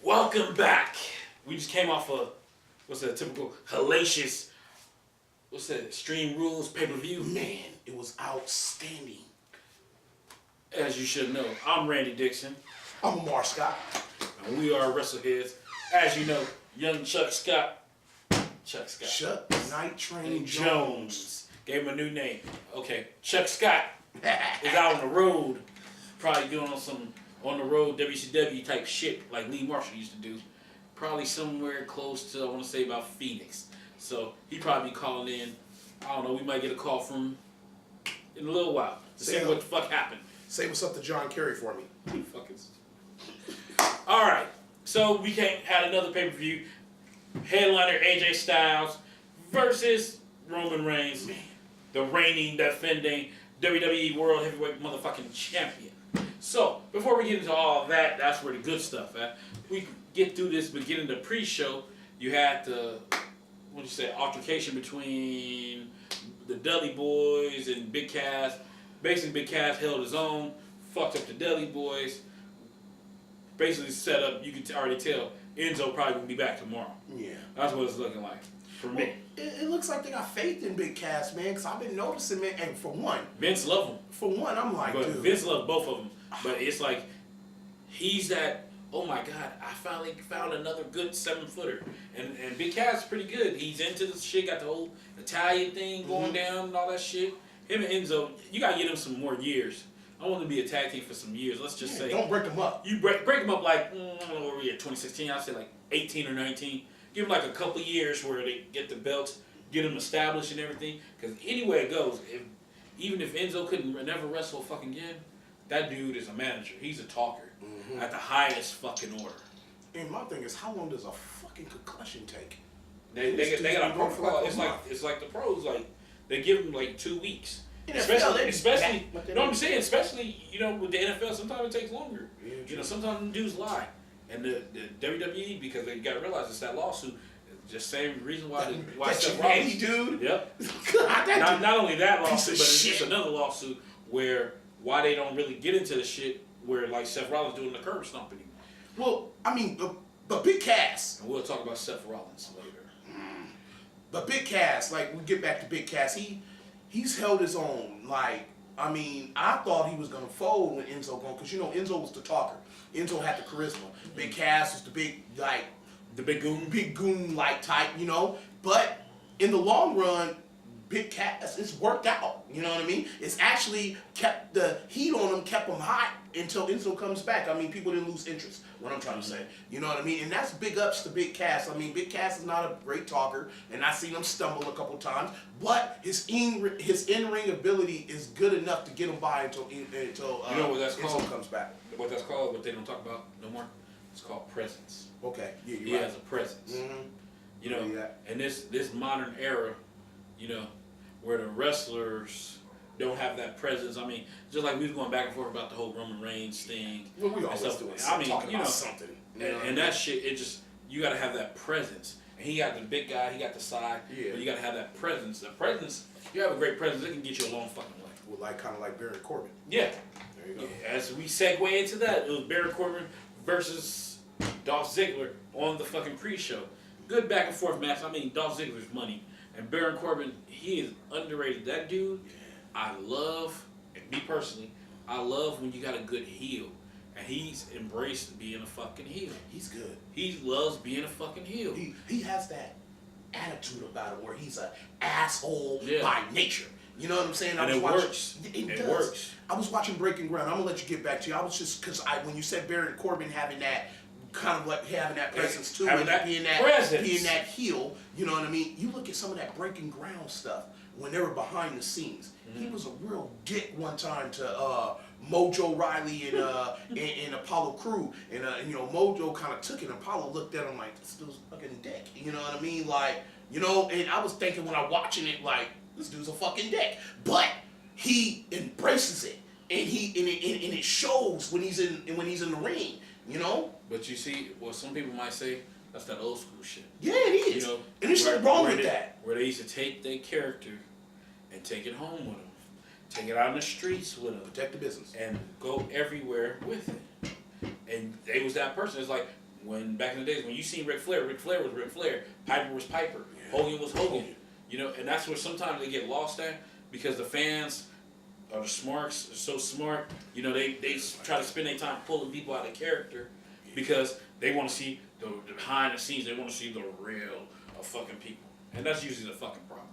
Welcome back. We just came off a typical hellacious Extreme Rules pay-per-view. Man, it was outstanding. As you should know, I'm Randy Dixon. I'm Amar Scott. And we are Wrestleheads. As you know, young Chuck Scott. Chuck Night Train Jones. Gave him a new name. Okay, Chuck Scott is out on the road. Probably doing some on the road WCW type shit like Lee Marshall used to do. Probably somewhere close to, I want to say, about Phoenix. So he probably be calling in. I don't know, we might get a call from him in a little while to see what the fuck happened. Say what's up to John Kerry for me. Alright, so we had another pay-per-view. Headliner AJ Styles versus Roman Reigns, the reigning, defending WWE World Heavyweight motherfucking champion. So, before we get into all of that, that's where the good stuff at. We get through this beginning of the pre-show. You had the, altercation between the Dudley Boys and Big Cass. Basically, Big Cass held his own, fucked up the Dudley Boys. Basically set up, you can already tell, Enzo probably won't be back tomorrow. Yeah. That's what it's looking like for me. It looks like they got faith in Big Cass, man, because I've been noticing, man, and for one. Vince loves him. For one, I'm like, but dude. Vince loves both of them. But it's like, he's that, oh my God, I finally found another good 7-footer. And Big Cass is pretty good. He's into this shit, got the whole Italian thing going down and all that shit. Him and Enzo, you got to give him some more years. I want to be a tag team for some years. Let's just say. Don't break them up. You break them up like, I don't know where we at, 2016. I'd say like 18 or 19. Give them like a couple of years where they get the belts, get them established and everything. Because anywhere it goes, even if Enzo couldn't never wrestle fucking again, that dude is a manager. He's a talker at the highest fucking order. And my thing is, how long does a fucking concussion take? They got a protocol. It's like the pros. Like they give them like 2 weeks. Especially, you know what I'm saying? Especially, with the NFL, sometimes it takes longer. Yeah, sometimes dudes lie. And the WWE, because they got to realize it's that lawsuit, just same reason why Seth Rollins. Dude. Yep. not only that lawsuit, but it's another lawsuit where why they don't really get into the shit where like Seth Rollins doing the curb stomping. Well, I mean, but Big Cass. And we'll talk about Seth Rollins later. But Big Cass, like we get back to Big Cass, he's held his own. Like, I mean, I thought he was going to fold when Enzo gone, because, Enzo was the talker. Enzo had the charisma. Big Cass was the big, like... The big goon? Big goon-like type, But in the long run, Big Cass, it's worked out. You know what I mean? It's actually kept the heat on him, kept him hot until Enzo comes back. I mean, people didn't lose interest, what I'm trying to say. You know what I mean? And that's big ups to Big Cass. I mean, Big Cass is not a great talker, and I've seen him stumble a couple times, but his in-ring ability is good enough to get him by until Enzo comes back. What that's called, what they don't talk about no more, it's called presence. Okay, yeah, he has a presence. And this modern era, where the wrestlers don't have that presence. I mean, just like we was going back and forth about the whole Roman Reigns thing. Well, we always do it. I mean, talking about something. And that shit, you got to have that presence. And he got the big guy, he got the side, but you got to have that presence. The presence, you have a great presence, it can get you a long fucking way. Well, kind of like Barrett Corbin. Yeah. There you go. As we segue into that, it was Barrett Corbin versus Dolph Ziggler on the fucking pre-show. Good back and forth match. I mean, Dolph Ziggler's money. And Baron Corbin, he is underrated. That dude, I love, and me personally, I love when you got a good heel. And he's embraced being a fucking heel. He's good. He loves being a fucking heel. He has that attitude about him where he's an asshole by nature. You know what I'm saying? It works. It works. I was watching Breaking Ground. I'm going to let you get back to you. I was just, because when you said Baron Corbin having that, kind of like having that presence too, and being that heel, you know what I mean? You look at some of that Breaking Ground stuff when they were behind the scenes. He was a real dick one time to Mojo Riley and Apollo Crew, and Mojo kind of took it, and Apollo looked at him like, this dude's fucking dick. You know what I mean? Like, and I was thinking when I was watching it, like, this dude's a fucking dick. But he embraces it, and it shows when he's in the ring. But you see, well, some people might say that's that old school shit. Yeah, it is. And there's something wrong with that. Where they used to take their character and take it home with them, take it out in the streets with them, protect the business, and go everywhere with it. And they was that person. It's like when back in the days when you seen Ric Flair was Ric Flair, Piper was Piper, Hogan was Hogan. You know, and that's where sometimes they get lost at because the fans are so smart. You know, they try to spend their time pulling people out of character because they want to see the behind the scenes. They want to see the real of fucking people, and that's usually the fucking problem.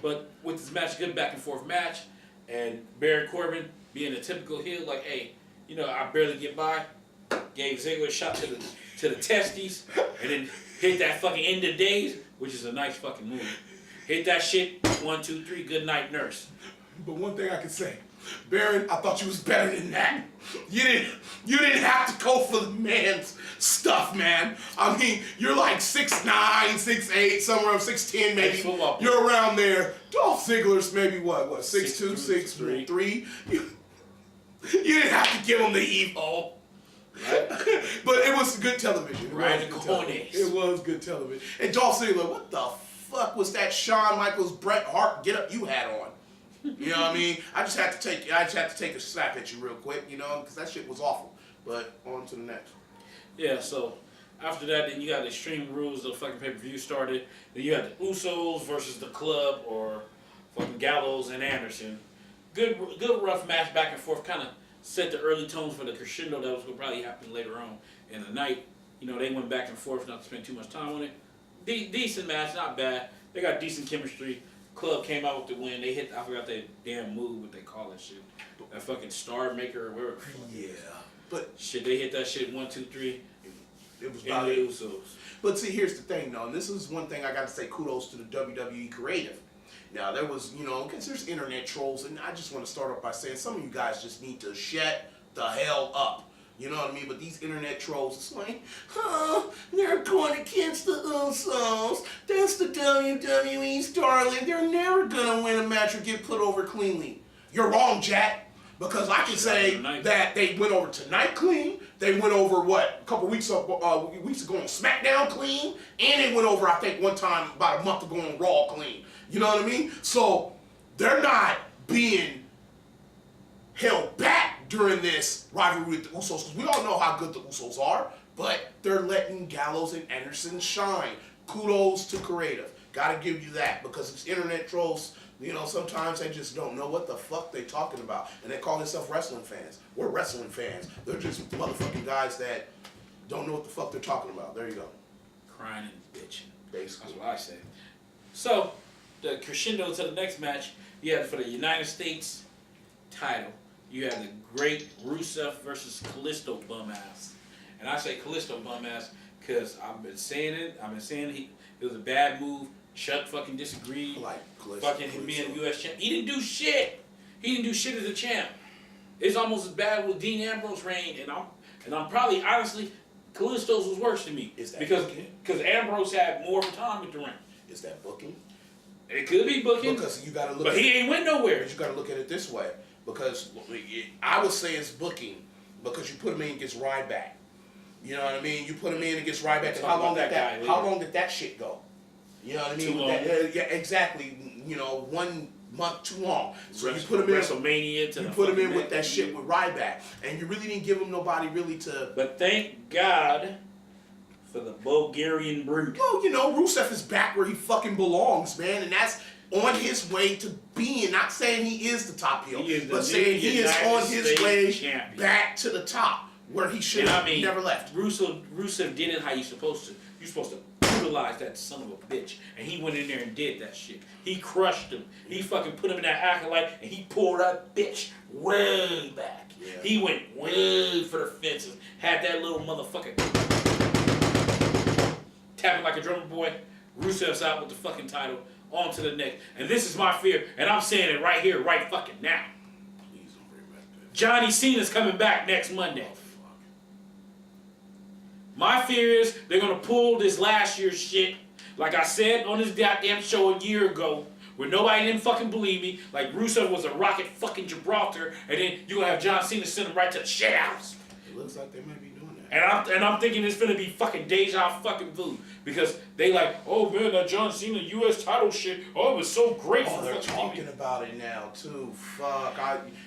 But with this match, good back and forth match, and Barrett Corbin being a typical heel, like, hey, you know, I barely get by. Gave Ziggler a shot to the testes, and then hit that fucking end of days, which is a nice fucking move. Hit that shit, 1, 2, 3, good night, nurse. But one thing I can say, Barrett, I thought you was better than that. You didn't have to go for the man's stuff, man. I mean, you're like 6'9", 6'8", somewhere around 6'10", maybe. You're around there. Dolph Ziggler's maybe what, 6'2", 6'3". You didn't have to give him the evil. Right. But it was good television. It was good television. And Dolph Ziggler, what the fuck was that Shawn Michaels, Bret Hart get up you had on? You know what I mean? I just had to take a slap at you real quick, you know, because that shit was awful. But on to the next. Yeah, so after that, then you got Extreme Rules, the fucking pay-per-view started. Then you had the Usos versus the Club, or fucking Gallows and Anderson. Good rough match back and forth, kind of set the early tones for the crescendo that was going to probably happen later on in the night. You know, they went back and forth, not to spend too much time on it. Decent match, not bad. They got decent chemistry. Club came out with the win. They hit, I forgot that damn move, what they call that shit. That fucking Star Maker or whatever. Yeah. But shit, they hit that shit 1, 2, 3. It was about it. But see, here's the thing, though, and this is one thing I got to say kudos to the WWE creative. Now, there was, you know, because there's internet trolls, and I just want to start off by saying some of you guys just need to shut the hell up. You know what I mean? But these internet trolls, it's like, they're going against the Usos. That's the WWE's darling. They're never going to win a match or get put over cleanly. You're wrong, Jack. Because I can say that they went over tonight clean. They went over, a couple weeks ago on SmackDown clean. And they went over, I think, one time about a month ago on Raw clean. You know what I mean? So they're not being held back during this rivalry with the Usos, because we all know how good the Usos are, but they're letting Gallows and Anderson shine. Kudos to creative. Gotta give you that, because it's internet trolls, you know, sometimes they just don't know what the fuck they talking about. And they call themselves wrestling fans. We're wrestling fans. They're just motherfucking guys that don't know what the fuck they're talking about. There you go. Crying and bitching. Basically. That's what I say. So, the crescendo to the next match, you had for the United States title, you had the great Rusev versus Kalisto bum-ass. And I say Kalisto bum-ass because I've been saying it. It was a bad move. Chuck fucking disagreed. Like Kalisto. Fucking him being the U.S. champ. He didn't do shit. He didn't do shit as a champ. It's almost as bad with Dean Ambrose's reign. And I'm probably, honestly, Kalisto's was worse to me. Is that because Ambrose had more time with the ring. Is that booking? It could be booking. Because you gotta look but he ain't went nowhere. But you gotta look at it this way. Because I would say it's booking because you put him in against Ryback. You know what I mean? You put him in against Ryback. How long did that shit go? You know what I mean? Too long. Yeah, exactly. You know, 1 month too long. So you put him in WrestleMania to you put him in with that shit with Ryback, and you really didn't give him nobody really to. But thank God for the Bulgarian brute. Well, you know, Rusev is back where he fucking belongs, man, and that's on his way to being. Not saying he is the top heel, but saying he is on his way back to the top where he should have never left. Rusev did it how you supposed to. You're supposed to brutalize that son of a bitch, and he went in there and did that shit. He crushed him. He fucking put him in that acolyte, and he pulled that bitch way back. Yeah. He went way for the fences. Had that little motherfucker tapping like a drummer boy. Rusev's out with the fucking title. On to the next. And this is my fear, and I'm saying it right here, right fucking now. Please don't bring back that. Johnny Cena's coming back next Monday. My fear is they're going to pull this last year's shit, like I said on this goddamn show a year ago, where nobody didn't fucking believe me, like Rusev was a rocket fucking Gibraltar, and then you're going to have John Cena send him right to the shit house. It looks like they might be doing that. And I'm thinking it's going to be fucking deja fucking vu, because they like, oh man, that John Cena U.S. title shit, oh, it was so great. Oh, they're talking about it now too. Fuck,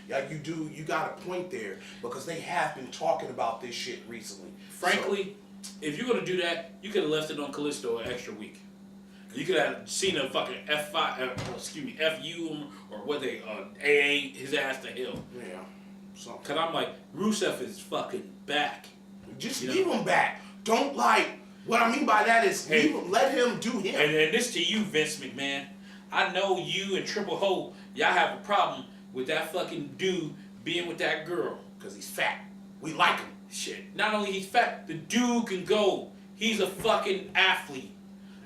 you got a point there, because they have been talking about this shit recently. Frankly, if you're gonna do that, you could have left it on Callisto an extra week. You could have seen a fucking FU or what they AA his ass to hell. Yeah. Something. Cause I'm like, Rusev is fucking back. Just leave him back. Don't what I mean by that is let him do him. And this to you, Vince McMahon. I know you and Triple H, y'all have a problem with that fucking dude being with that girl. Cause he's fat. We like him. Shit. Not only he's fat, the dude can go. He's a fucking athlete.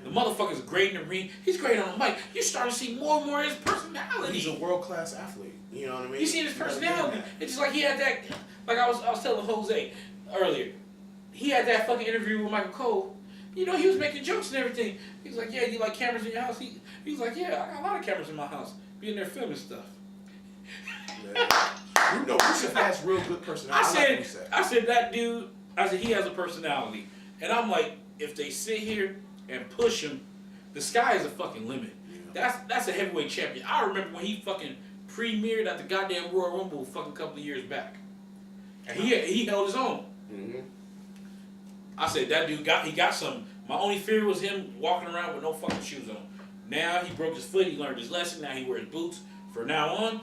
The motherfucker's great in the ring. He's great on the mic. You start to see more and more of his personality. He's a world-class athlete. You know what I mean? You see his personality. It's just like he had that. Like I was telling Jose earlier. He had that fucking interview with Michael Cole. You know, he was making jokes and everything. He was like, "Yeah, you like cameras in your house?" He was like, "Yeah, I got a lot of cameras in my house. Be in there filming stuff." Yeah. You know, Rusev has real good personality. I said that dude. I said he has a personality, and I'm like, if they sit here and push him, the sky is a fucking limit. Yeah. That's a heavyweight champion. I remember when he fucking premiered at the goddamn Royal Rumble a fucking couple of years back, and he held his own. Mm-hmm. I said that dude got something. My only fear was him walking around with no fucking shoes on. Now he broke his foot. He learned his lesson. Now he wears boots. From now on,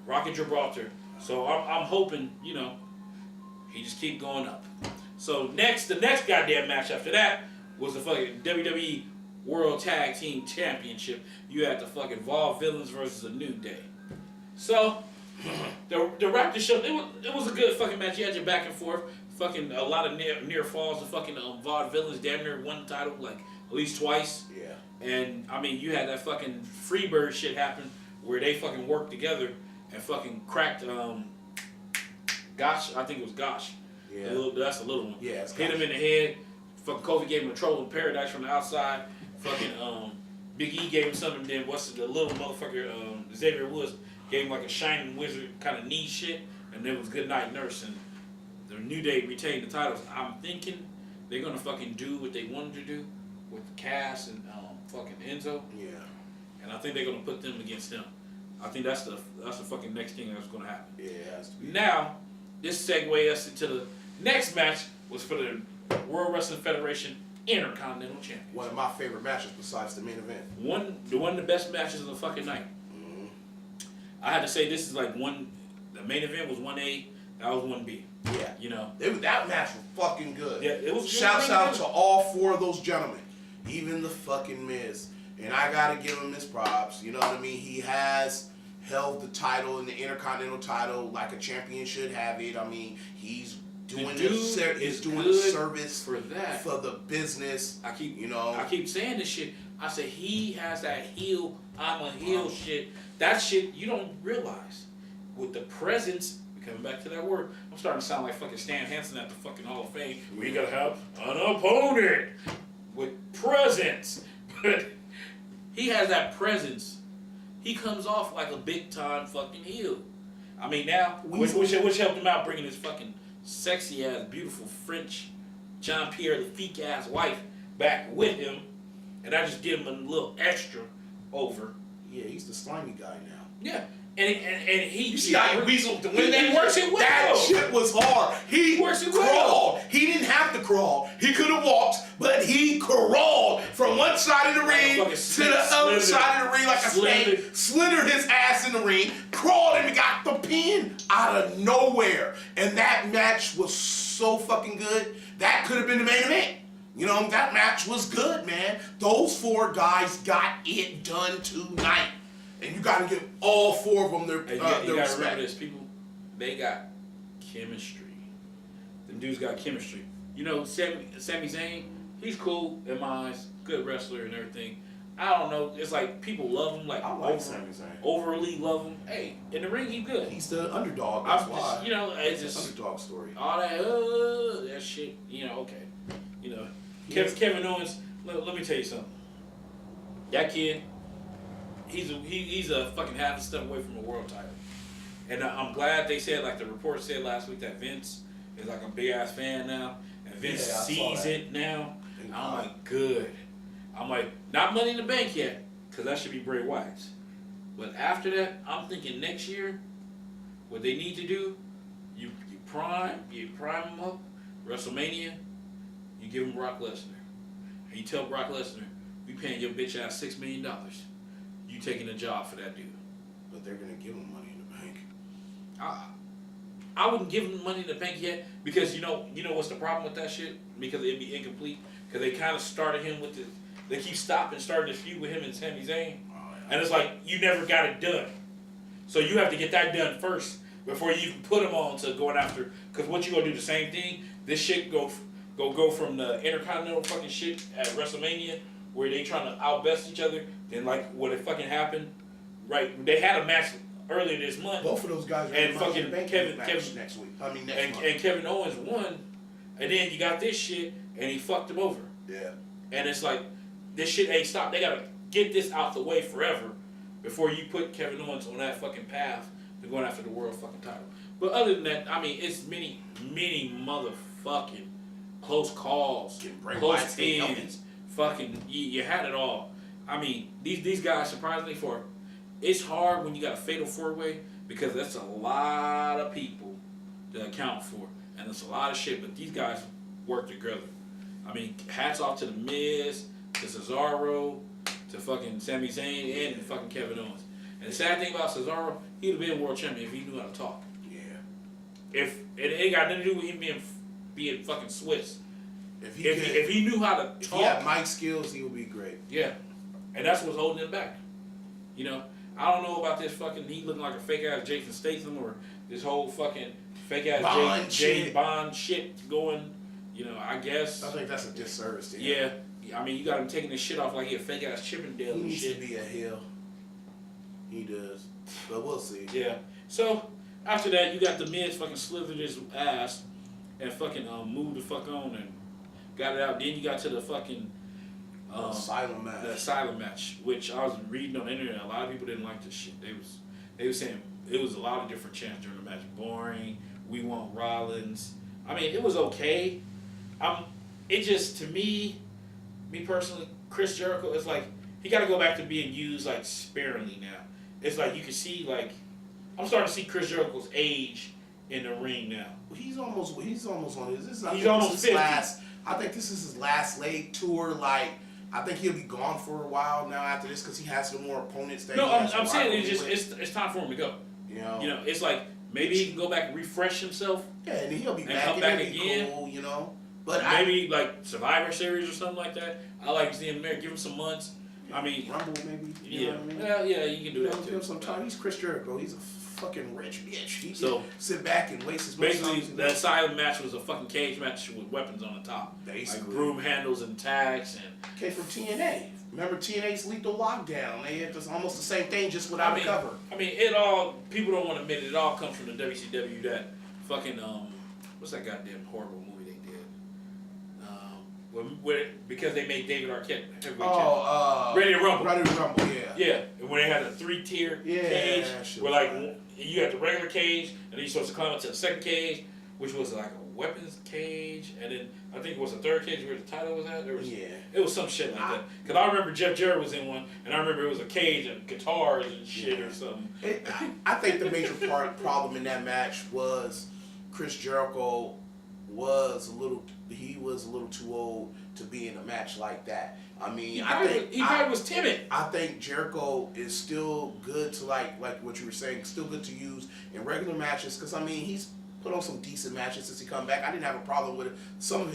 Rocket Gibraltar. So I'm hoping, you know, he just keep going up. So the next goddamn match after that was the fucking WWE World Tag Team Championship. You had the fucking Villains versus a New Day. So to wrap the show, it was a good fucking match. You had your back and forth. Fucking a lot of near falls. The fucking Villains damn near won the title like at least twice. Yeah. And I mean, you had that fucking Freebird shit happen where they fucking worked together and fucking cracked Gosh, I think it was Gosh. Yeah. That's a little one. Yeah. Hit him in the head. Fucking Kofi gave him a troll in paradise from the outside. Fucking Big E gave him something. Then the little motherfucker Xavier Woods gave him like a shining wizard kind of knee shit. And then it was Good Night Nurse. And the New Day retained the titles. I'm thinking they're gonna fucking do what they wanted to do with Cass and fucking Enzo. Yeah. And I think they're gonna put them against them. I think that's the fucking next thing that's gonna happen. Yeah, it has to be. Now, this segue us into the next match was for the World Wrestling Federation Intercontinental Championship. One of my favorite matches besides the main event. One of the best matches of the fucking night. Mm-hmm. I had to say this is like the main event was 1A, that was 1B. Yeah. You know. That match was fucking good. Yeah, it was good. Shouts out to all four of those gentlemen. Even the fucking Miz. And I gotta give him his props. You know what I mean? He has held the title and the Intercontinental title like a champion should have it. I mean, he's doing service for that, for the business. I keep saying this shit. I said he has that heel, I'm a heel shit. That shit you don't realize. With the presence, coming back to that word, I'm starting to sound like fucking Stan Hansen at the fucking Hall of Fame. We gotta have an opponent with presence. But he has that presence. He comes off like a big time fucking heel. I mean now, which helped him out bringing his fucking sexy ass, beautiful French Jean-Pierre Lafitte ass wife back with him, and I just give him a little extra over. Yeah, he's the slimy guy now. Yeah. And he you see how he weaseled to win that. He works it well. That shit was hard. He works it crawled. Well. He didn't have to crawl. He could have walked, but he crawled from one side of the ring to the other side of the ring like a snake. Slithered his ass in the ring, crawled and got the pin out of nowhere. And that match was so fucking good. That could have been the main event. You know, that match was good, man. Those four guys got it done tonight. And you got to give all four of them their you got to respect. remember this, people. They got chemistry. Them dudes got chemistry. You know, Sami Zayn, he's cool in my eyes, good wrestler and everything. I don't know. It's like people love him, like I like Sami Zayn. Overly love him. Hey, in the ring, he's good. He's the underdog. That's why. Just, you know, it's just underdog story. All that shit. You know, okay. You know, Kevin Owens. Let me tell you something. That kid. He's a fucking half a step away from a world title. And I'm glad they said, like the report said last week, that Vince is like a big ass fan now. And Vince sees it now. And I'm like, good. I'm like, not Money in the Bank yet, because that should be Bray Wyatt's. But after that, I'm thinking next year, what they need to do, you prime them up WrestleMania, you give him Brock Lesnar. And you tell Brock Lesnar, we paying your bitch ass $6 million. You taking a job for that dude. But they're going to give him money in the bank. I wouldn't give him money in the bank yet because you know what's the problem with that shit? Because it'd be incomplete. Because they kind of started him with they keep starting this feud with him and Sami Zayn. And it's like, you never got it done. So you have to get that done first before you can put him on to going after. Because what you going to do the same thing? This shit go from the Intercontinental fucking shit at WrestleMania where they trying to outbest each other. Then like what it fucking happened, right? They had a match earlier this month. Both of those guys are and fucking Kevin next week. I mean next month. And Kevin Owens won, and then you got this shit, and he fucked him over. Yeah. And it's like, this shit ain't stopped. They gotta get this out the way forever before you put Kevin Owens on that fucking path to going after the world fucking title. But other than that, I mean, it's many motherfucking close calls, close pins, fucking, you had it all. I mean, these guys, surprisingly, it's hard when you got a fatal four-way because that's a lot of people to account for. And it's a lot of shit, but these guys work together. I mean, hats off to The Miz, to Cesaro, to fucking Sami Zayn, and fucking Kevin Owens. And the sad thing about Cesaro, he'd have been world champion if he knew how to talk. Yeah. If it ain't got nothing to do with him being fucking Swiss. If he knew how to talk. If he had mic skills, he would be great. Yeah. And that's what's holding him back. You know, I don't know about this fucking, he looking like a fake ass Jason Statham or this whole fucking fake ass James Bond shit going. You know, I guess. I think that's a disservice to him. Yeah. I mean, you got him taking this shit off like he a fake ass Chippendale and shit. He needs to be a heel. He does. But we'll see. Yeah. So, after that, you got The Miz fucking slithered his ass and fucking moved the fuck on and got it out. Then you got to the fucking asylum match. The asylum match, which I was reading on the internet. A lot of people didn't like this shit. They were saying it was a lot of different chants during the match. Boring. We want Rollins. I mean, it was okay. It just, to me personally, Chris Jericho is like, he got to go back to being used like sparingly now. It's like you can see like, I'm starting to see Chris Jericho's age in the ring now. He's almost on his. He's almost 50. I think this is his last leg tour. Like, I think he'll be gone for a while now after this because he has some more opponents. I'm saying it's time for him to go. You know, it's like maybe he can go back and refresh himself. Yeah, and he'll be back. Come back again. Cool, you know. But maybe like Survivor Series or something like that. I like to see him there. Give him some months. I mean, Rumble maybe. You know what I mean? Well, yeah, you can do that too. Give him some time. He's Chris Jericho. He's a fucking rich bitch. He can sit back and waste his money. Basically, the asylum match was a fucking cage match with weapons on the top, basically. Like broom handles and tags and. Came from TNA. Remember TNA's Lethal Lockdown? They had almost the same thing, just without a cover. I mean, people don't want to admit it. It all comes from the WCW. That fucking what's that goddamn horrible movie they did? Because they made David Arquette heavyweight champion. Ready to Rumble. Ready to Rumble, yeah. Yeah, and when they had a 3-tier cage, where like you had the regular cage, and then you're supposed to climb up to the second cage, which was like a weapons cage, and then I think it was a third cage where the title was at. It was some shit like that. Because I remember Jeff Jarrett was in one, and I remember it was a cage and guitars and shit or something. I think the major problem in that match was Chris Jericho was a little too old to be in a match like that. I mean, he probably was timid. I think Jericho is still good to like what you were saying, still good to use in regular matches. Because I mean, he's put on some decent matches since he come back. I didn't have a problem with it.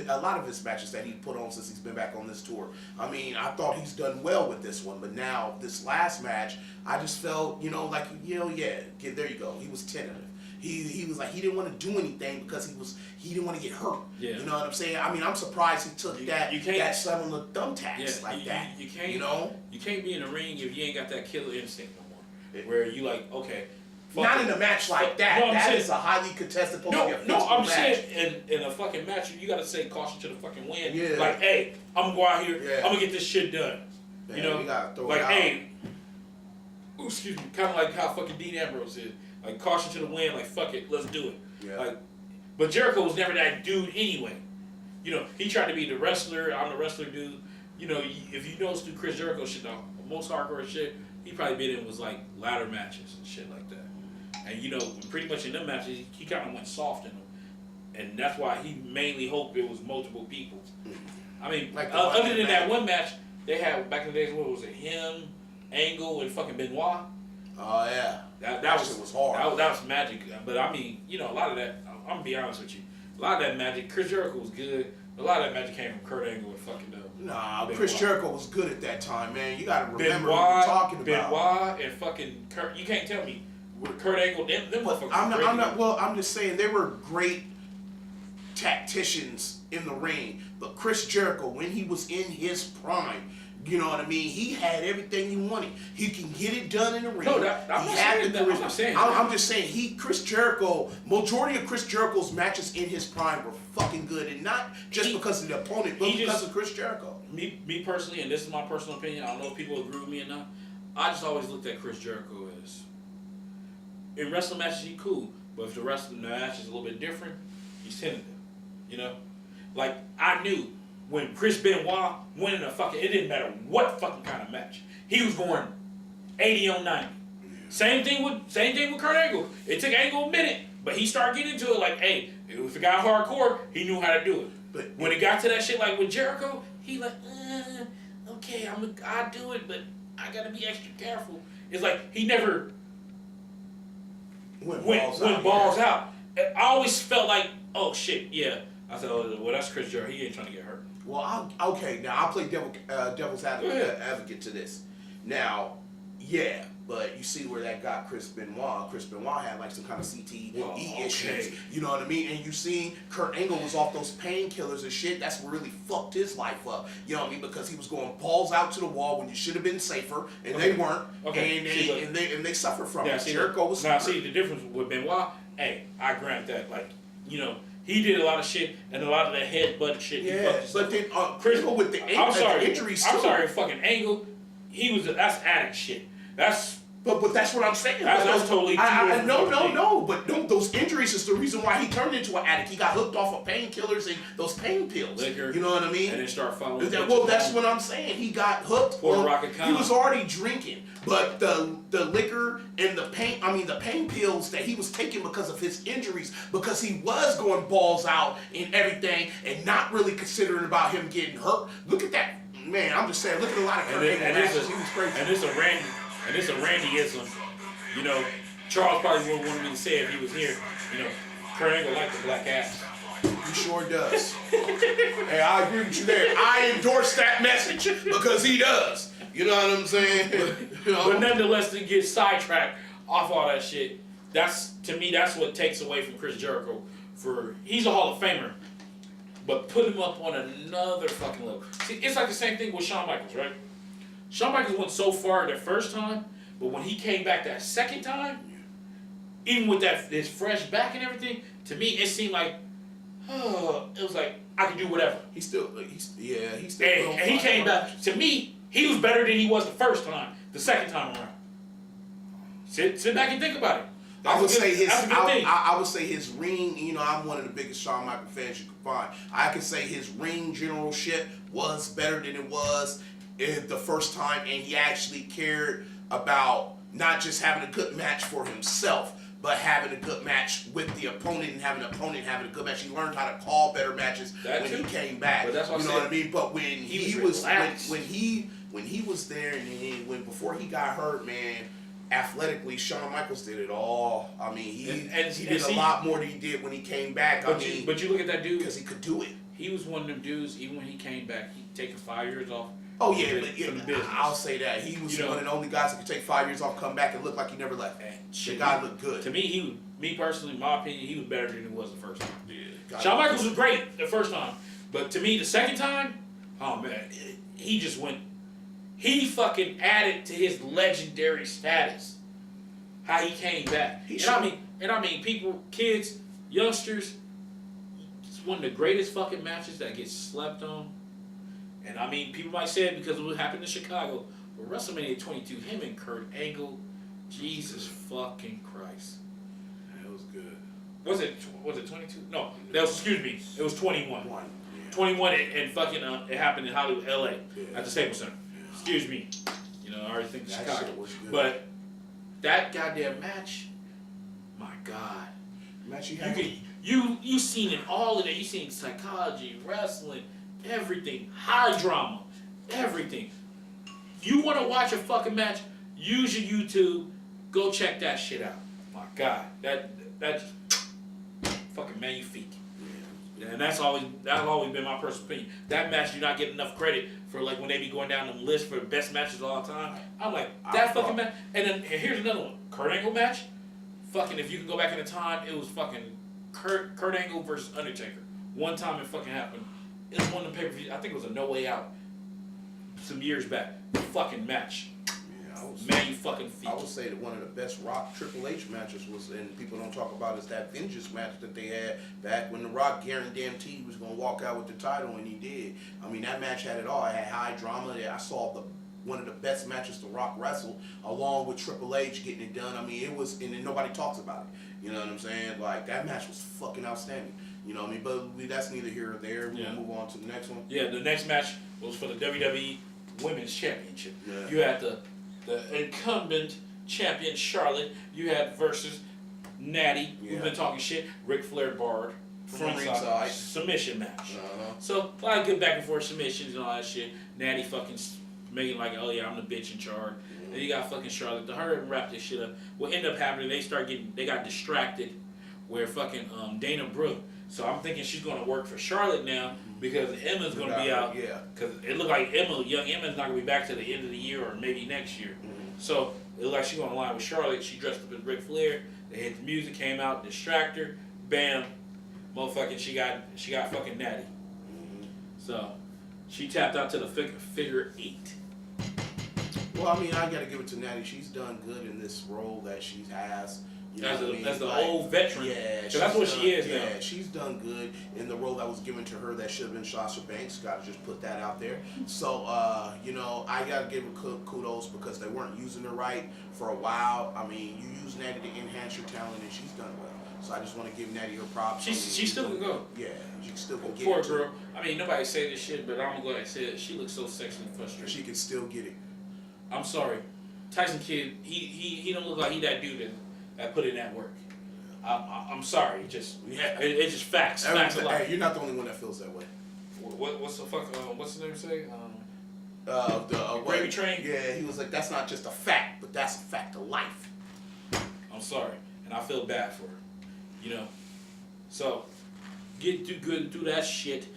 A lot of his matches that he put on since he's been back on this tour. I mean, I thought he's done well with this one, but now this last match, I just felt, there you go. He was tentative. He was like, he didn't want to do anything because he didn't want to get hurt. Yeah. You know what I'm saying? I mean, I'm surprised he took that seven of thumbtacks that. You can't be in the ring if you ain't got that killer instinct no more. Where you like, okay. Not in a match like that. No, that is a highly contested I'm saying in a fucking match, you got to say caution to the fucking wind. Yeah. Like, hey, I'm going to go out here. Yeah. I'm going to get this shit done. Man, you gotta throw like, it out. Hey, excuse me, kind of like how fucking Dean Ambrose is. Like, caution to the wind, like, fuck it, let's do it. Yeah. Like, but Jericho was never that dude anyway. He tried to be the wrestler, I'm the wrestler dude. If you notice through Chris Jericho shit, though, most hardcore shit, he probably been in was like ladder matches and shit like that. And pretty much in them matches, he kind of went soft in them. and that's why he mainly hoped it was multiple people. I mean, like other than that one match they had back in the days, what was it? Him, Angle, and fucking Benoit. Oh yeah, that was hard. That was magic. But I mean, you know, a lot of that. I'm gonna be honest with you. A lot of that magic. Chris Jericho was good. A lot of that magic came from Kurt Angle and fucking Nah, Benoit. Chris Jericho was good at that time, man. You gotta remember what we're talking about. Benoit and fucking Kurt. You can't tell me with Kurt Angle. Them motherfuckers. I'm not. Well, I'm just saying they were great tacticians in the ring. But Chris Jericho, when he was in his prime, you know what I mean? He had everything he wanted. He can get it done in the ring. No, I'm not saying that. I'm just saying Chris Jericho, majority of Chris Jericho's matches in his prime were fucking good, and not just because of the opponent, but because of Chris Jericho. Me personally, and this is my personal opinion, I don't know if people agree with me or not, I just always looked at Chris Jericho as, in wrestling matches, he's cool, but if the wrestling match is a little bit different, he's tentative, you know? Like, I knew when Chris Benoit went in a fucking, it didn't matter what fucking kind of match, he was going 80 on 90. Same thing with Kurt Angle. It took Angle a minute, but he started getting into it like, hey, if it got hardcore, he knew how to do it. But when it got to that shit like with Jericho, he like, okay, I'll do it, but I gotta be extra careful. It's like he never went balls out. I always felt like, oh shit, yeah. I said, oh, well, that's Chris Jericho. He ain't trying to get hurt. Well, okay, now I'll play devil's advocate to this. Now, yeah, but you see where that got Chris Benoit. Chris Benoit had like some kind of CTE issues. You know what I mean? And you see Kurt Angle was off those painkillers and shit. That's what really fucked his life up. You know what I mean? Because he was going balls out to the wall when you should have been safer, and they weren't. Okay. And they suffer from it. Jericho was. Now, see the difference with Benoit. Hey, I grant that. Like, you know. He did a lot of shit, and a lot of the headbutt shit. Yeah, but then Chris with the injuries. I'm sorry, fucking Angle. That's addict shit. But that's what I'm saying. That's totally no. But those injuries is the reason why he turned into an addict. He got hooked off of painkillers and those pain pills. Liquor, you know what I mean? And then start following. Well, that's what I'm saying. He got hooked. He was already drinking, but the liquor and the pain pills that he was taking because of his injuries, because he was going balls out and everything, and not really considering about him getting hurt. Look at that, man. I'm just saying. Look at a lot of Kurt Angle matches. He was crazy. And it's a Randyism. You know, Charles probably wouldn't want me to say if he was here. You know, Kurt Angle liked the black ass. He sure does. Hey, I agree with you there. I endorse that message because he does. You know what I'm saying? But nonetheless, to get sidetracked off all that shit, to me, that's what takes away from Chris Jericho. He's a Hall of Famer, but put him up on another fucking level. See, it's like the same thing with Shawn Michaels, right? Shawn Michaels went so far the first time, but when he came back that second time, even with his fresh back and everything, to me it seemed like, it was like I could do whatever. He still. And he came back. To me, he was better than he was the first time. The second time around. Sit back and think about it. I would say his ring. You know, I'm one of the biggest Shawn Michaels fans you could find. I could say his ring generalship was better than it was in the first time, and he actually cared about not just having a good match for himself, but having a good match with the opponent and having an opponent having a good match. He learned how to call better matches he came back. But that's what you know what I mean? But when he was there and before he got hurt, man, athletically, Shawn Michaels did it all. I mean, he did a lot more than he did when he came back. But you look at that dude because he could do it. He was one of them dudes. Even when he came back, he'd taken 5 years off. Oh yeah, I'll say that he was one of the only guys that could take 5 years off, come back, and look like he never left. The guy looked good. To me, me personally, in my opinion, he was better than he was the first time. Yeah, Shawn Michaels was great the first time, but to me, the second time, oh man, he just went. He fucking added to his legendary status. How he came back, I mean, people, kids, youngsters. It's one of the greatest fucking matches that gets slept on. And I mean, people might say it because of what happened in Chicago, but WrestleMania 22, him and Kurt Angle, Jesus fucking Christ. That was good. Was it 22? No, it was 21. 21 and fucking, it happened in Hollywood, LA, at the Staples Center. Yeah. Excuse me. You know, I already think Chicago. Was good. But that goddamn match, my God. Match you You seen it all of that. You seen psychology, wrestling, everything, high drama, everything. You want to watch a fucking match? Use your YouTube. Go check that shit out. My God, that just fucking magnifique. Yeah. And that's always been my personal opinion. That match do not get enough credit for like when they be going down the list for the best matches of all time. I'm like that fucking match. And here's another one. Kurt Angle match. Fucking if you can go back in the time, it was fucking Kurt Angle versus Undertaker. One time it fucking happened. It was one of the pay-per-views. I think it was a No Way Out. Some years back. Fucking match. Man, you fucking feet. I would say that one of the best Rock Triple H matches was, and people don't talk about, is that Vengeance match that they had back when The Rock guaranteed he was going to walk out with the title, and he did. I mean, that match had it all. It had high drama. I saw one of the best matches The Rock wrestle, along with Triple H getting it done. I mean, it was, and then nobody talks about it. You know what I'm saying? Like, that match was fucking outstanding. You know what I mean? But that's neither here or there. We'll move on to the next one. Yeah, the next match was for the WWE Women's Championship. Yeah. You had the incumbent champion Charlotte. You had versus Natty, who's been talking shit. Ric Flair barred from ringside submission match. So a lot of good back and forth submissions and all that shit. Natty fucking making like, oh yeah, I'm the bitch in charge. And you got fucking Charlotte. To hurry up and wrap this shit up. What ended up happening? They got distracted. Where fucking Dana Brooke. So I'm thinking she's gonna work for Charlotte now because Emma's gonna be out. Yeah. Because it looked like young Emma's not gonna be back to the end of the year or maybe next year. So it looked like she's gonna line with Charlotte. She dressed up as Ric Flair. They hit the music, came out, distract her, bam, motherfucking she got fucking Natty. So she tapped out to the figure 8. Well, I mean, I gotta give it to Natty. She's done good in this role that she has. You know that's the old veteran. Yeah, that's what she is now. Yeah, she's done good in the role that was given to her that should have been Sasha Banks. Got to just put that out there. So, you know, I got to give her kudos because they weren't using her right for a while. I mean, you use Natty to enhance your talent, and she's done well. So I just want to give Natty her props. She still can go. Yeah, she still can get it. Poor girl. I mean, nobody say this shit, but I'm glad I said it. She looks so sexually frustrated. She can still get it. I'm sorry. Tyson Kidd, he don't look like he that dude that put in that work. I'm sorry. It's just facts. Facts of life. Hey, you're not the only one that feels that way. What's the fuck? What's the name say? Gravy Train. Yeah, he was like, that's not just a fact, but that's a fact of life. I'm sorry, and I feel bad for her. You know. So get too good and do that shit.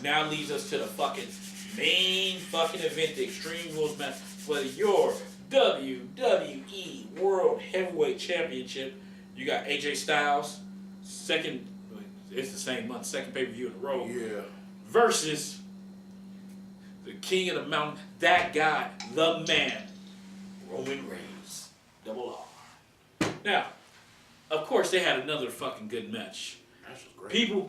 Now leads us to the fucking main fucking event, the Extreme Rules match for your WWE World Heavyweight Championship. You got AJ Styles, it's the same month, second pay-per-view in a row. Yeah. Versus the King of the Mountain, that guy, the man, Roman Reigns, Double R. Now, of course, they had another fucking good match. That was great.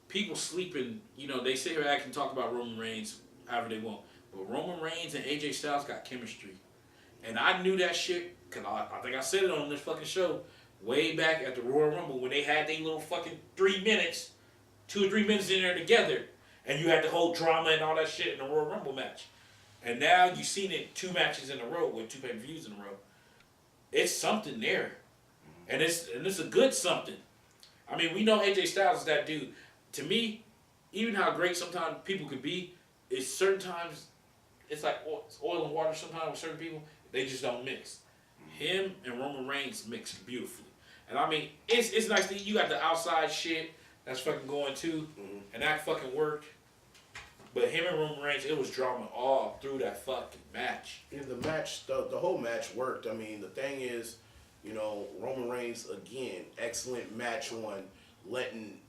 People sleeping, you know, they sit here and can talk about Roman Reigns however they want. But Roman Reigns and AJ Styles got chemistry. And I knew that shit, because I think I said it on this fucking show, way back at the Royal Rumble when they had their little fucking 3 minutes, 2 or 3 minutes in there together. And you had the whole drama and all that shit in the Royal Rumble match. And now you've seen it 2 matches in a row with 2 pay-per-views in a row. It's something there. And it's a good something. I mean, we know AJ Styles is that dude. To me, even how great sometimes people could be, it's certain times, it's like oil and water sometimes with certain people, they just don't mix. Him and Roman Reigns mix beautifully. And I mean, it's nice that you got the outside shit that's fucking going too, and that fucking worked. But him and Roman Reigns, it was drama all through that fucking match. Yeah, the match, the whole match worked. I mean, the thing is, you know, Roman Reigns, again, excellent match on letting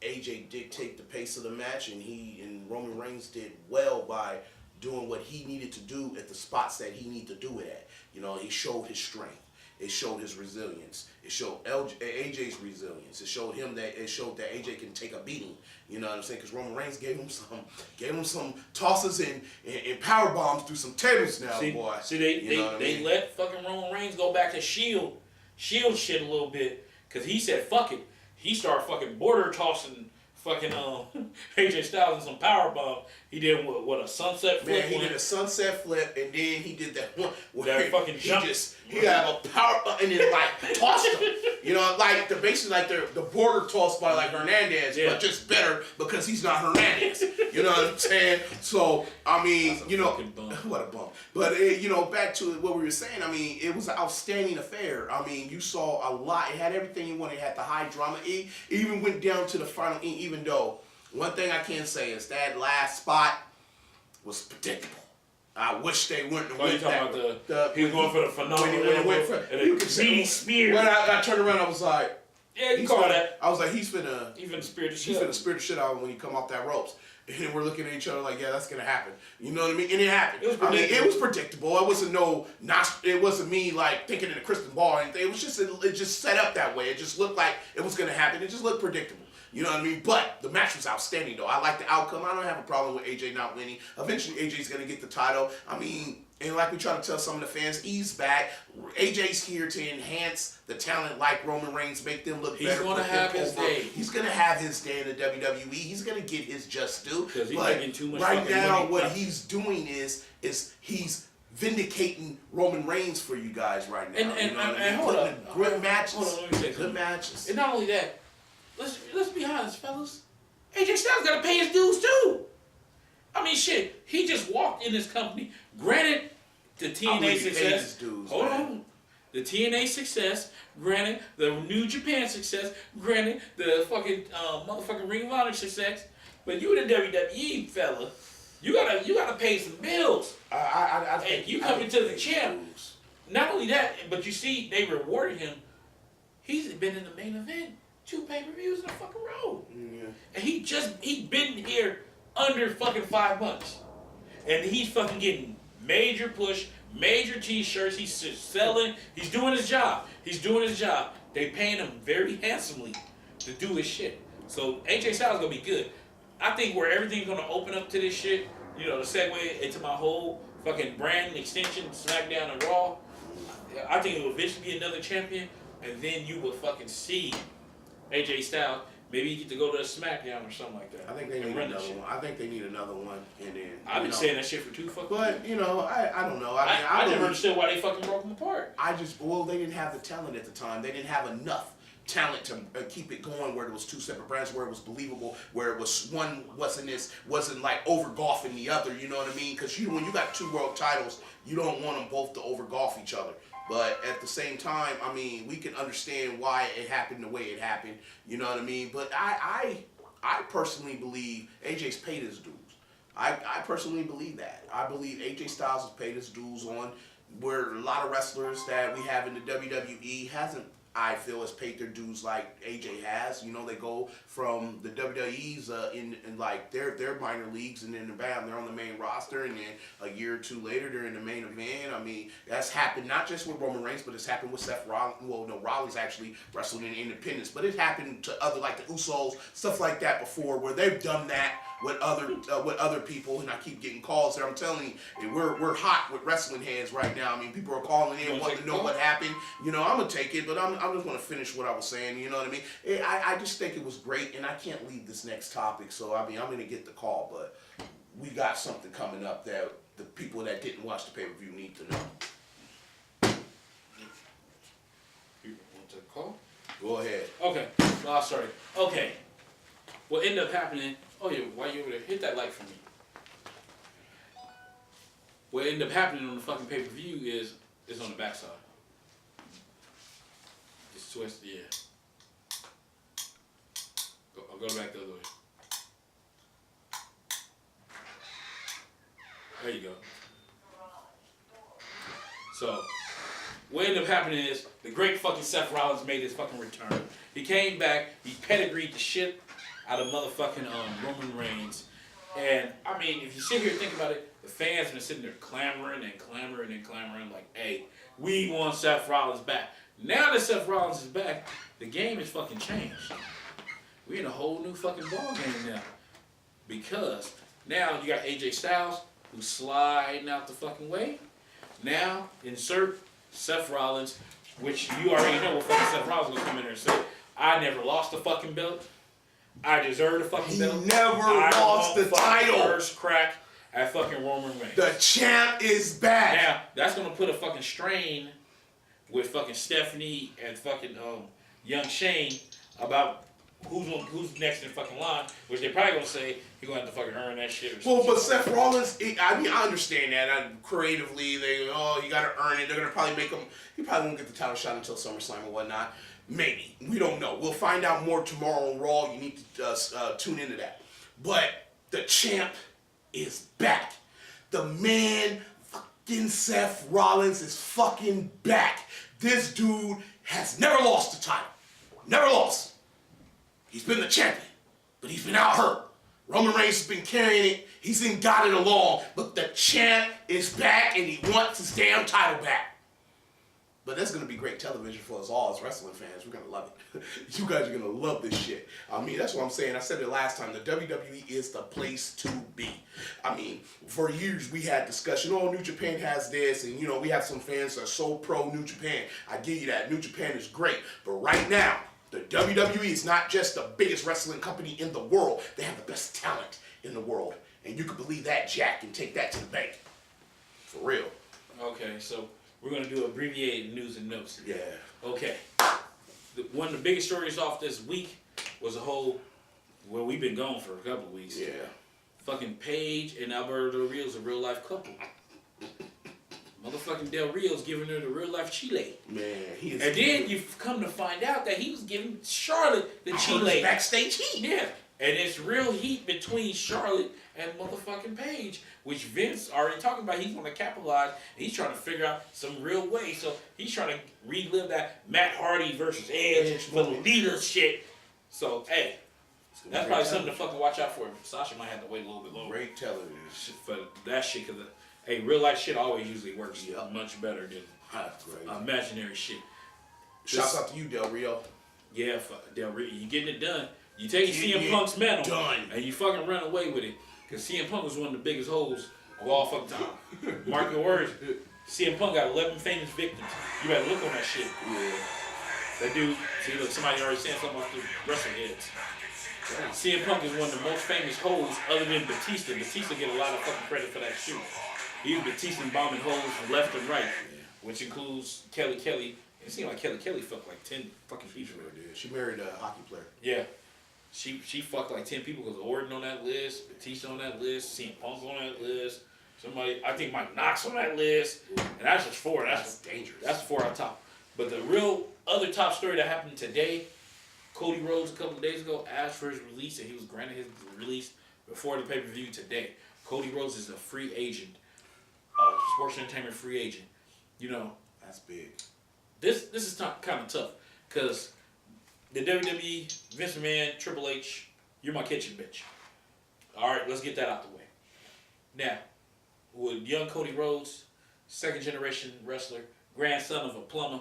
AJ dictate the pace of the match, and Roman Reigns did well by doing what he needed to do at the spots that he needed to do it at. You know, he showed his strength. It showed his resilience. It showed AJ's resilience. It showed that AJ can take a beating. You know what I'm saying? Because Roman Reigns gave him some tosses and power bombs through some tables now, boy. See, they let fucking Roman Reigns go back to Shield shit a little bit, because he said fuck it. He started fucking border tossing fucking AJ Styles in some power bomb. He did what a sunset flip. Man, he did a sunset flip, and then he did that one where that fucking jump. He got a power and then like tossed him. You know, like basically like the border toss by like Hernandez, but just better because he's not Hernandez. You know what I'm saying? So I mean, you know, what a bump. But you know, back to what we were saying. I mean, it was an outstanding affair. I mean, you saw a lot. It had everything you wanted. It had the high drama. It even went down to the final. Even though one thing I can say is that last spot was predictable. I wish they wouldn't have went that. He was going for the phenomenal spear. When I turned around, I was like, yeah, you call that. I was like, he's finna spear the shit. He's finna spear the shit out of him when he come off that ropes. And we're looking at each other like, yeah, that's gonna happen. You know what I mean? And it happened. It was predictable. It wasn't it wasn't me like thinking in a crystal ball or anything. It was just it just set up that way. It just looked like it was gonna happen. It just looked predictable. You know what I mean? But the match was outstanding, though. I like the outcome. I don't have a problem with AJ not winning. Eventually, AJ's going to get the title. I mean, and like we try to tell some of the fans, he's back. AJ's here to enhance the talent like Roman Reigns, make them look better. He's going to have his day. He's going to have his day in the WWE. He's going to get his just due. Because he's making too much right now, money. what he's doing is he's vindicating Roman Reigns for you guys right now. And hold on. Good matches. Hold on, let me say good matches. And not only that, let's be honest, fellas. AJ Styles got to pay his dues too. I mean, shit. He just walked in this company. Granted, the TNA success. Hold on. The TNA success. Granted, the New Japan success. Granted, the fucking motherfucking Ring of Honor success. But you in the WWE, fella, you gotta pay some bills. I think you coming to the champ. Not only that, but you see, they rewarded him. He's been in the main event. 2 pay-per-views in a fucking row. Yeah. And he's been here under fucking 5 months. And he's fucking getting major push, major t-shirts, he's selling, he's doing his job. They paying him very handsomely to do his shit. So AJ Styles gonna be good. I think where everything's gonna open up to this shit, you know, the segue into my whole fucking brand extension, SmackDown and Raw, I think it will eventually be another champion, and then you will fucking see AJ Styles, maybe you get to go to a SmackDown or something like that. I think they need another one. I think they need another one, and then I've been saying that shit for 2 fucking years. But you know, I don't know. I never understood why they fucking broke them apart. They didn't have the talent at the time. They didn't have enough talent to keep it going where it was 2 separate brands, where it was believable, where it was one wasn't like over golfing the other. You know what I mean? Because when you got 2 world titles, you don't want them both to over golf each other. But at the same time, I mean, we can understand why it happened the way it happened. You know what I mean? But I personally believe AJ's paid his dues. I personally believe that. I believe AJ Styles has paid his dues on where a lot of wrestlers that we have in the WWE hasn't, I feel, has paid their dues like AJ has. You know, they go from the WWE's in like their minor leagues, and then bam, they're on the main roster, and then a year or 2 later, they're in the main event. I mean, that's happened not just with Roman Reigns, but it's happened with Seth Rollins. Well, no, Rollins actually wrestled in Independence, but it happened to other, like the Usos, stuff like that before, where they've done that with other people, and I keep getting calls there. I'm telling you, we're hot with wrestling heads right now. I mean, people are calling in wanting to know what happened. You know, I'm gonna take it, but I'm just gonna finish what I was saying. You know what I mean? I just think it was great, and I can't leave this next topic. So I mean, I'm gonna get the call, but we got something coming up that the people that didn't watch the pay-per-view need to know. You want to call? Go ahead. Okay. Oh, sorry. Okay. What ended up happening? Oh yeah, while you over there, hit that like for me. What ended up happening on the fucking pay-per-view is on the backside. Just twist, yeah. I'll go back the other way. There you go. So, what ended up happening is the great fucking Seth Rollins made his fucking return. He came back, he pedigreed the shit out of motherfucking Roman Reigns. And, I mean, if you sit here and think about it, the fans have been sitting there clamoring like, hey, we want Seth Rollins back. Now that Seth Rollins is back, the game has fucking changed. We're in a whole new fucking ball game now. Because now you got AJ Styles, who's sliding out the fucking way. Now, insert Seth Rollins, which you already know what fucking Seth Rollins is going to come in there and say, I never lost the fucking belt. I deserve the fucking belt. He never lost the title. First crack at fucking Roman Reigns. The champ is back. Now, that's going to put a fucking strain with fucking Stephanie and fucking young Shane about who's next in fucking line, which they're probably going to say you're going to have to fucking earn that shit or something. Well, but Seth Rollins, I understand that. Creatively, you got to earn it. They're going to probably make him, he probably won't get the title shot until SummerSlam or whatnot. Maybe. We don't know. We'll find out more tomorrow on Raw. You need to tune into that. But the champ is back. The man, fucking Seth Rollins, is fucking back. This dude has never lost the title. Never lost. He's been the champion, but he's been out hurt. Roman Reigns has been carrying it. He's got it along. But the champ is back, and he wants his damn title back. But that's going to be great television for us all as wrestling fans. We're going to love it. You guys are going to love this shit. I mean, that's what I'm saying. I said it last time. The WWE is the place to be. I mean, for years we had discussion, New Japan has this. And, we have some fans that are so pro New Japan. I give you that. New Japan is great. But right now, the WWE is not just the biggest wrestling company in the world. They have the best talent in the world. And you can believe that, Jack, and take that to the bank. For real. Okay, so we're going to do abbreviated news and notes. Yeah. Okay. One of the biggest stories off this week was we've been gone for a couple of weeks. Yeah. Fucking Paige and Alberto Del Rio's a real life couple. Motherfucking Del Rio's giving her the real life Chile. Man, he is. And then you come to find out that he was giving Charlotte the Chile. Backstage heat. Yeah. And it's real heat between Charlotte and motherfucking Paige, which Vince already talking about. He's going to capitalize. He's trying to figure out some real way. So he's trying to relive that Matt Hardy versus Edge for the leader shit. So, hey, that's probably something to fucking watch out for. Sasha might have to wait a little bit longer. Great television. For that shit, because, hey, real life shit always usually works much better than imaginary shit. Shouts out to you, Del Rio. Yeah, Del Rio. You getting it done. You take CM Punk's mantle and you fucking run away with it. Because CM Punk was one of the biggest hoes of all fucking time. Mark your words. CM Punk got 11 famous victims. You better look on that shit. Yeah. That dude, see, look, somebody already saying something about the Wrestleheads. CM Punk is one of the most famous hoes other than Batista. Batista get a lot of fucking credit for that shit. He was Batista bombing hoes from left and right, which includes Kelly Kelly. It seemed like Kelly fucked like 10 fucking people. She married a hockey player. Yeah. She fucked like 10 people because Orton on that list, Batista on that list, CM Punk on that list, somebody, I think Mike Knox on that list, and that's just 4. That's dangerous. That's 4 on top. But the real other top story that happened today, Cody Rhodes a couple of days ago asked for his release, and he was granted his release before the pay-per-view today. Cody Rhodes is a free agent, sports entertainment free agent. That's big. This is kind of tough because the WWE, Vince McMahon, Triple H, you're my kitchen bitch. All right, let's get that out the way. Now, with young Cody Rhodes, second generation wrestler, grandson of a plumber,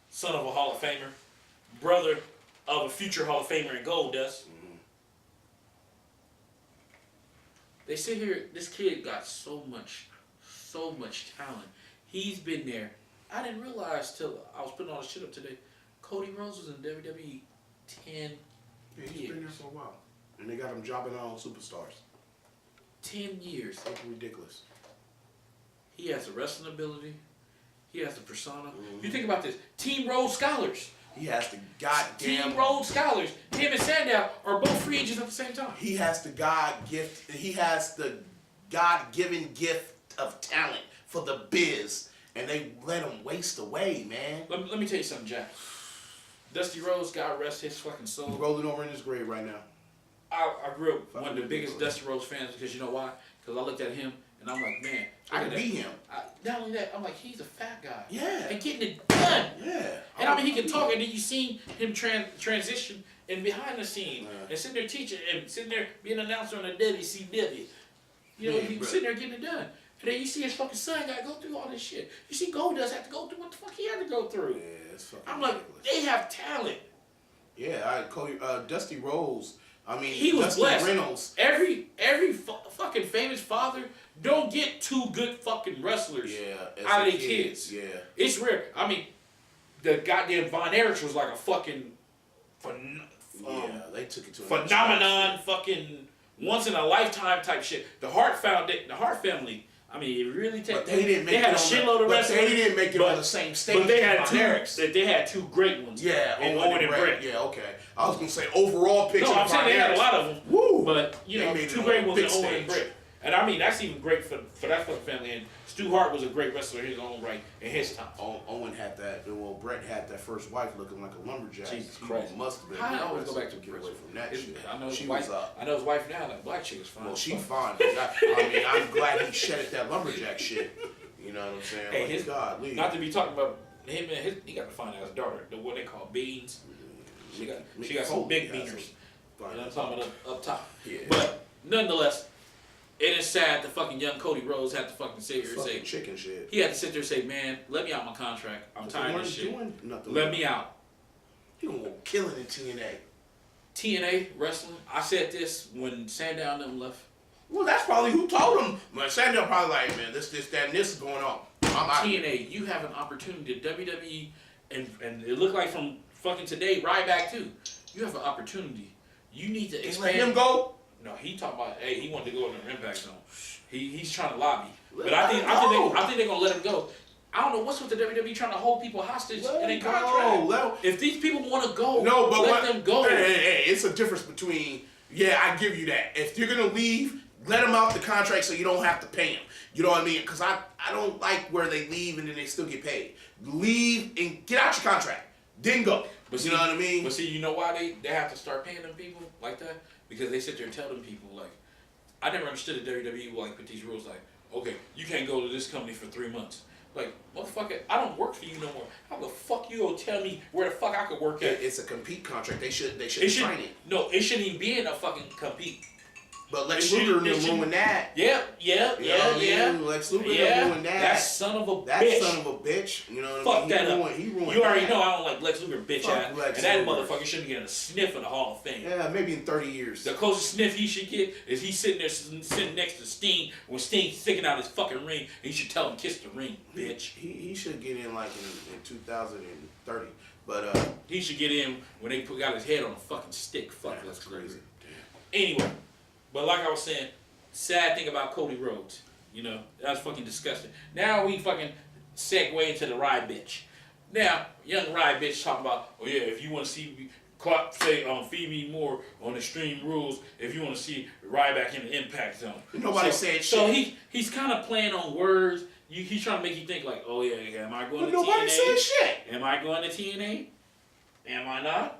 son of a Hall of Famer, brother of a future Hall of Famer in Goldust. Mm-hmm. They sit here, this kid got so much talent. He's been there. I didn't realize till I was putting all this shit up today. Cody Rhodes was in WWE 10 years. Yeah, he's been there for a while. And they got him jobbing on superstars. 10 years. That's ridiculous. He has the wrestling ability. He has the persona. Mm-hmm. You think about this. Team Rhodes Scholars. He has the goddamn... Team Rhodes Scholars. Him and Sandow are both free agents at the same time. He has the God-given gift of talent for the biz. And they let him waste away, man. Let me tell you something, Jack. Dusty Rhodes, God rest his fucking soul. He's rolling over in his grave right now. I grew up one of the biggest Dusty Rhodes fans because you know why? Because I looked at him and I'm like, man, I can beat him. Not only that, I'm like, he's a fat guy. Yeah. And getting it done. Yeah. And he can talk, and then you seen him transition and behind the scene and sitting there teaching and sitting there being an announcer on the WCW. He's sitting there getting it done. And then you see his fucking son got to go through all this shit. You see Goldust have to go through what the fuck he had to go through. Yeah, it's fucking I'm ridiculous. like, they have talent. Yeah, Dusty Rhodes. He was Dusty blessed. Reynolds. Every fucking famous father don't get 2 good fucking wrestlers out of their kids. Yeah. It's rare. The goddamn Von Erich was like a fucking they took it to phenomenon, fucking once in a lifetime type shit. The Hart family. I mean, it really takes. They didn't make they had a shitload of wrestlers. They didn't make it on the same stage. But they had two great ones. Yeah, Owen and Brett. Yeah, okay. I was gonna say overall picture. No, I'm saying they had a lot of them. Woo! But two great ones in Owen and Brett. And I mean, that's even great for that fucking family. And Stu Hart was a great wrestler in his own right in his time. Owen had that. Well, Brett had that first wife looking like a lumberjack. Jesus Christ! Must have been. I always go back to get away from that shit. I know his wife. I know his wife now. That black chick is fine. Well, she's fine. I mean, I'm glad he shedded that lumberjack shit. You know what I'm saying? Hey, like, his God, not to be talking about him and he got a fine ass daughter. The what they call beans. She got some big beaners. You know what I'm talking about up top. Yeah. But nonetheless. It is sad the fucking young Cody Rhodes had to fucking sit here and say chicken shit. He had to sit there and say, man, let me out my contract. I'm tired of this shit. Let me out. You gonna go killing in TNA. TNA wrestling. I said this when Sandow and them left. Well, that's probably who told him. Man, Sandow probably like, man, this, that, and this is going on. I'm out. TNA, you have an opportunity. WWE, and it looked like from fucking today, right back too. You have an opportunity. You need to expand. Let him go. No, he talking about. Hey, he wanted to go in the Impact Zone. He's trying to lobby, but I think they're gonna let him go. I don't know what's with the WWE trying to hold people hostage in a contract. If these people want to go, let them go. Hey, it's a difference between. Yeah, I give you that. If you're gonna leave, let them out the contract so you don't have to pay them. You know what I mean? Because I don't like where they leave and then they still get paid. Leave and get out your contract. Then go. But you know what I mean? But see, you know why they have to start paying them people like that? Because they sit there and tell them people, like, I never understood the WWE, like, put these rules, like, okay, you can't go to this company for 3 months. Like, motherfucker, I don't work for you no more. How the fuck you gonna tell me where the fuck I could work at? It's a compete contract. They should sign it. No, it shouldn't even be in a fucking compete. But Lex Luger ruined that. Yeah. Lex Luger ruined that. That son of a bitch. You know what fuck I mean? That up. He ruined you already that. know I don't like Lex Luger bitch ass. And that motherfucker shouldn't get a sniff of the Hall of Fame. Yeah, maybe in 30 years. The closest sniff he should get is he sitting next to Sting when Sting's sticking out his fucking ring. And he should tell him kiss the ring, bitch. He should get in like in 2030. But he should get in when they got his head on a fucking stick. Fuck, that's crazy. Anyway, but like I was saying. Sad thing about Cody Rhodes, you know, that's fucking disgusting. Now we fucking segue into the Rye bitch. Now, young Rye bitch talking about, oh yeah, if you want to see me, feed me more on Extreme Rules, if you want to see Rye back in the Impact Zone. Nobody said shit. So he's kind of playing on words. He's trying to make you think like, oh yeah, am I going to TNA? Nobody said shit. Am I going to TNA? Am I not?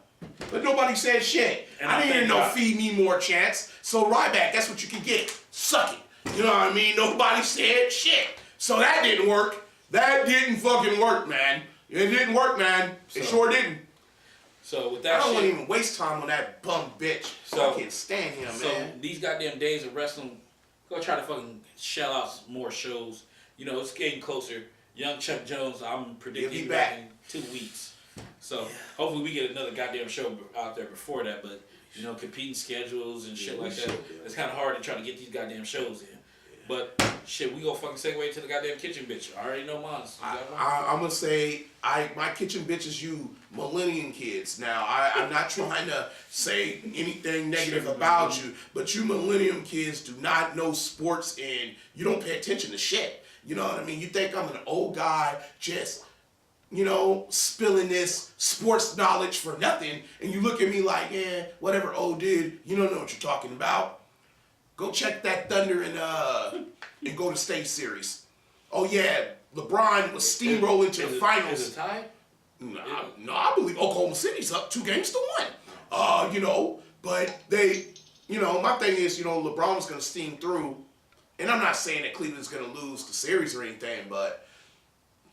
But nobody said shit. And I didn't even know feed me more chance. So Ryback, that's what you can get. Suck it. You know what I mean? Nobody said shit. So that didn't work. That didn't fucking work, man. It didn't work, man. It sure didn't. So with that I don't want to even waste time on that bum bitch. So, I can't stand him, man. So these goddamn days of wrestling, go try to fucking shell out some more shows. You know, it's getting closer. Young Chuck Jones, I'm predicting back in 2 weeks. So hopefully we get another goddamn show out there before that, but you know, competing schedules and shit like that. It's kind of hard to try to get these goddamn shows in. But shit, we go fucking segue to the goddamn kitchen bitch. I already know mine. I'm gonna say my kitchen bitch is you millennium kids. Now I'm not trying to say anything negative about you, but you millennium kids do not know sports and you don't pay attention to shit. You know what I mean? You think I'm an old guy just, you know, spilling this sports knowledge for nothing, and you look at me like, yeah, whatever O did, you don't know what you're talking about. Go check that Thunder and go to state series. Oh yeah, LeBron was steamrolling to the finals. Is it tied? No, I believe Oklahoma City's up 2-1. You know, but they, you know, my thing is, you know, LeBron was gonna steam through, and I'm not saying that Cleveland's gonna lose the series or anything, but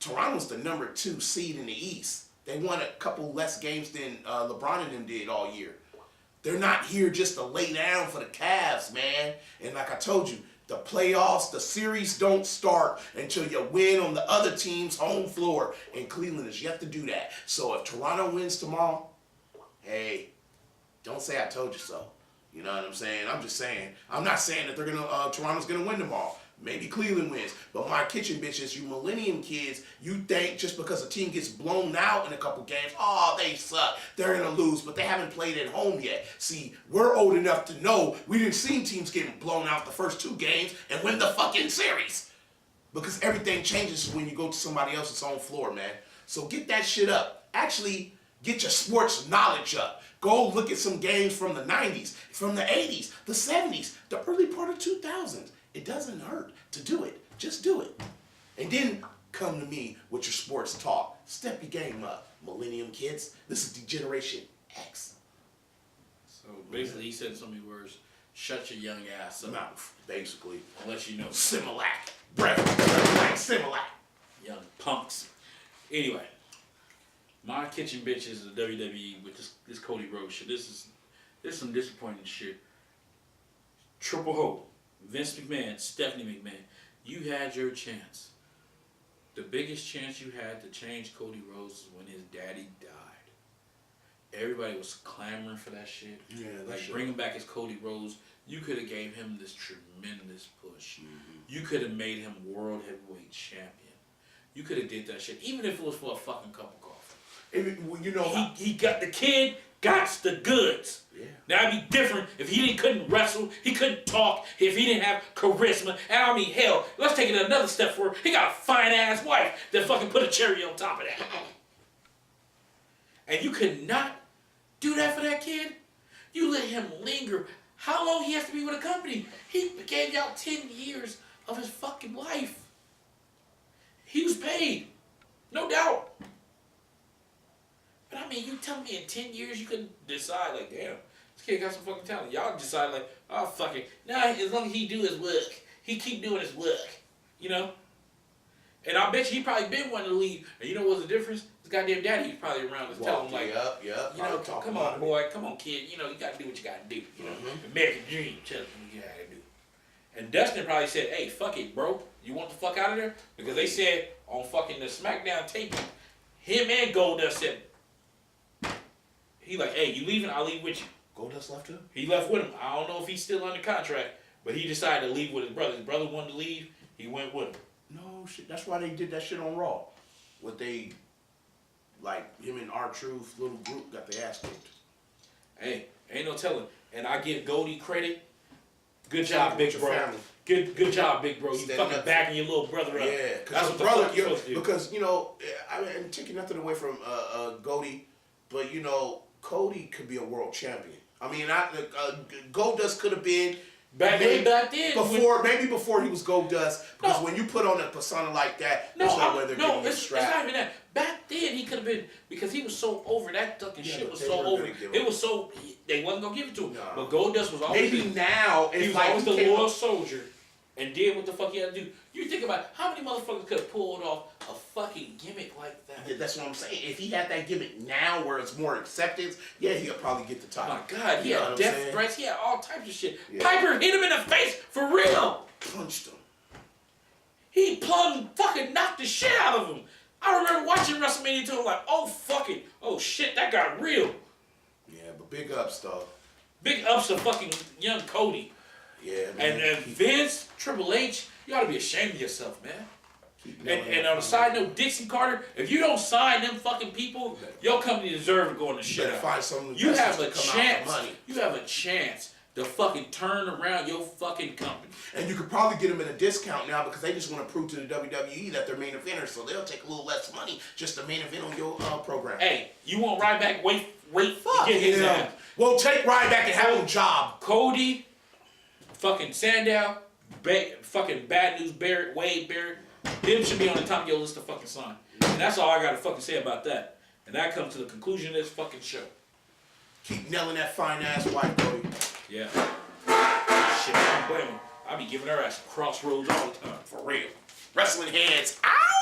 Toronto's the number 2 seed in the East. They won a couple less games than LeBron and them did all year. They're not here just to lay down for the Cavs, man. And like I told you, the playoffs, the series don't start until you win on the other team's home floor. And Cleveland is yet to do that. So if Toronto wins tomorrow, hey, don't say I told you so. You know what I'm saying? I'm just saying. I'm not saying that Toronto's gonna win tomorrow. Maybe Cleveland wins. But my kitchen bitches, you millennium kids, you think just because a team gets blown out in a couple games, oh, they suck. They're going to lose, but they haven't played at home yet. See, we're old enough to know we didn't see teams getting blown out the first 2 games and win the fucking series. Because everything changes when you go to somebody else's own floor, man. So get that shit up. Actually, get your sports knowledge up. Go look at some games from the 90s, from the 80s, the 70s, the early part of 2000s. It doesn't hurt to do it. Just do it. And then come to me with your sports talk. Step your game up, millennium kids. This is Degeneration X. So basically, he said so many words. Shut your young ass up. Mouth, basically. Unless you know. Similac. Breath. Similac. Young punks. Anyway. My kitchen bitch is the WWE with this Cody Rhodes shit. This is some disappointing shit. Triple Hope, Vince McMahon, Stephanie McMahon, you had your chance. The biggest chance you had to change Cody Rhodes is when his daddy died. Everybody was clamoring for that shit. Yeah, like bringing back as Cody Rhodes, you could have gave him this tremendous push. Mm-hmm. You could have made him world heavyweight champion. You could have did that shit, even if it was for a fucking cup of coffee. You know, he got the kid, got the goods. Yeah. Now it'd be different if couldn't wrestle, he couldn't talk, if he didn't have charisma. And I mean, hell, let's take it another step forward. He got a fine ass wife that fucking put a cherry on top of that. And you could not do that for that kid? You let him linger. How long he has to be with a company? He gave y'all 10 years of his fucking life. He was paid. No doubt. But I mean, you tell me in 10 years you couldn't decide, like, damn, this kid got some fucking talent. Y'all decide, like, oh, fuck it. Nah, as long as he do his work, he keep doing his work, you know? And I bet you he probably been wanting to leave. And you know what's the difference? His goddamn daddy was probably around to tell him, like, you know, come on, boy, come on, kid. You know, you got to do what you got to do. You know, American dream, tell him what you got to do. And Dustin probably said, hey, fuck it, bro. You want the fuck out of there? Because they said on fucking the SmackDown taping, him and Goldust said, he like, hey, you leaving? I'll leave with you. Goldust left him? He left with him. I don't know if he's still under contract, but he decided to leave with his brother. His brother wanted to leave. He went with him. No shit. That's why they did that shit on Raw. What they, like, him and R-Truth little group got their ass kicked. Hey, ain't no telling. And I give Goldie credit. Good job, big bro. Good job, big bro. You fucking backing your little brother up. Yeah, that's what the brother, fuck you're supposed to do. Because, you know, I mean, I'm taking nothing away from Goldie, but, you know, Cody could be a world champion. I mean, Goldust could have been back then. Maybe before he was Goldust. Because when you put on a persona like that, it's not even that. Back then he could have been, because he was so over. That fucking shit was so over. It was so they wasn't gonna give it to him. No. But Goldust was always now he was always the loyal soldier and did what the fuck he had to do. You think about how many motherfuckers could have pulled off a fucking gimmick like that. Yeah, that's what I'm saying. If he had that gimmick now where it's more acceptance, yeah, he'll probably get the title. Oh my God, he had death threats. He had all types of shit. Yeah. Piper hit him in the face for real. Punched him. He plumb fucking knocked the shit out of him. I remember watching WrestleMania 2, like, oh fuck it. Oh shit, that got real. Yeah, but big ups though. Big ups to fucking young Cody. Yeah, man. And Vince, Triple H, you ought to be ashamed of yourself, man. And on a side note, Dixie Carter, if you don't sign them fucking people, your company deserves to go in the shit out. Find some you have a chance. You have a chance to fucking turn around your fucking company. And you could probably get them at a discount now because they just want to prove to the WWE that they're main eventers, so they'll take a little less money just to main event on your program. Hey, you want Ryback? Wait, fuck get his ass. Well, take Ryback and have him job. Cody, fucking Sandow, fucking Bad News Barrett, Wade Barrett. Them should be on the top of your list of fucking sign. And that's all I got to fucking say about that. And that comes to the conclusion of this fucking show. Keep nailing that fine ass wife, Cody. Yeah. Shit, I don't blame him. I be giving her ass crossroads all the time. For real. Wrestling heads. Ow!